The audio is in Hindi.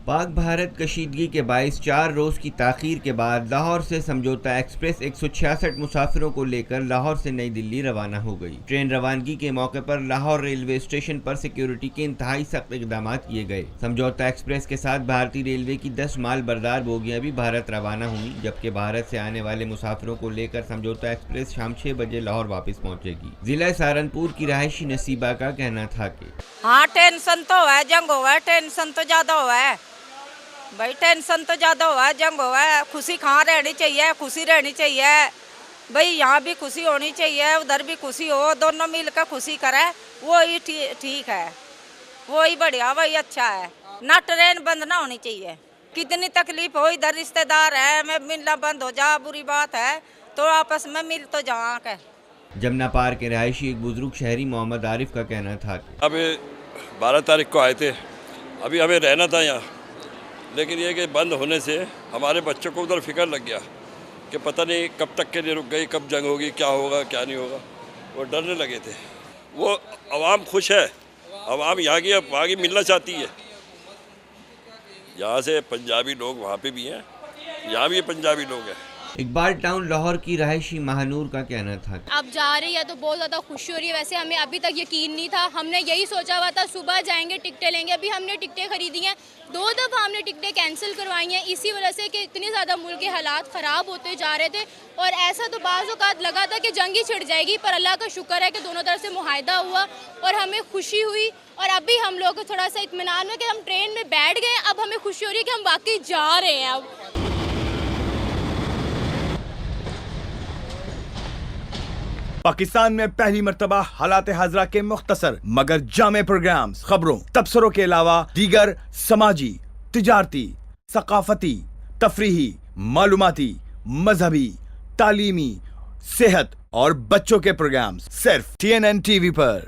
पाक भारत कशीदगी के बायस 4 रोज़ की ताख़ीर के बाद लाहौर से समझौता एक्सप्रेस 166 मुसाफिरों को लेकर लाहौर से नई दिल्ली रवाना हो गई। ट्रेन रवानगी के मौके पर लाहौर रेलवे स्टेशन पर सिक्योरिटी के इंतहाई सख्त इक़दाम किए गए। समझौता एक्सप्रेस के साथ भारतीय रेलवे की 10 माल बरदार बोगियां भी भारत रवाना हुई, जबकि भारत से आने वाले मुसाफिरों को लेकर समझौता एक्सप्रेस शाम 6 बजे लाहौर वापस पहुँचेगी। जिला सहारनपुर की रहायशी नसीबा का कहना था कि हाँ, टेंशन तो है, जंग हुआ है, टेंशन तो ज़्यादा हुआ है भाई, टेंशन तो ज़्यादा हुआ है, जंग हुआ है। खुशी कहाँ रहनी चाहिए, खुशी रहनी चाहिए भाई, यहाँ भी खुशी होनी चाहिए, उधर भी खुशी हो, दोनों मिलकर खुशी करें, वो ही ठीक है, वो ही बढ़िया, वही अच्छा है ना। ट्रेन बंद ना होनी चाहिए, कितनी तकलीफ हो, इधर रिश्तेदार है, मैं मिलना बंद हो जा बुरी बात है, तो आपस में मिल तो जाओ के। जमुना पार के रहायशी एक बुजुर्ग शहरी मोहम्मद आरिफ का कहना था कि अब 12 तारीख को आए थे, अभी हमें रहना था यहाँ, लेकिन ये कि बंद होने से हमारे बच्चों को उधर फिक्र लग गया कि पता नहीं कब तक के लिए रुक गई, कब जंग होगी, क्या होगा क्या नहीं होगा, वो डरने लगे थे। वो आवाम खुश है, आवाम यहाँ की वहाँ की मिलना चाहती है। यहाँ से पंजाबी लोग वहाँ पे भी हैं, यहाँ भी पंजाबी लोग हैं। इकबाल टाउन लाहौर की रहायशी महानूर का कहना था अब जा रही है तो बहुत ज़्यादा खुशी हो रही है। वैसे हमें अभी तक यकीन नहीं था, हमने यही सोचा हुआ था सुबह जाएंगे टिकटें लेंगे। अभी हमने टिकटें खरीदी हैं, 2 दफ़ा हमने टिकटें कैंसिल करवाई हैं इसी वजह से कि इतनी ज़्यादा मुल्क के हालात ख़राब होते जा रहे थे। और ऐसा तो बाज़ औक़ात लगा था कि जंग ही छिड़ जाएगी, पर अल्लाह का शुक्र है कि दोनों तरफ से मुआहदा हुआ और हमें खुशी हुई। और अभी हम लोग को थोड़ा सा इत्मीनान है कि हम ट्रेन में बैठ गए, अब हमें खुशी हो रही है कि हम वाकई जा रहे हैं। अब पाकिस्तान में पहली मर्तबा हालात हाजरा के मुख्तसर मगर जामे प्रोग्राम्स, खबरों, तबसरों के अलावा दीगर समाजी, तिजारती, सकाफती, तफरीही, मालूमाती, मजहबी, तालीमी, सेहत और बच्चों के प्रोग्राम्स सिर्फ TNN TV पर।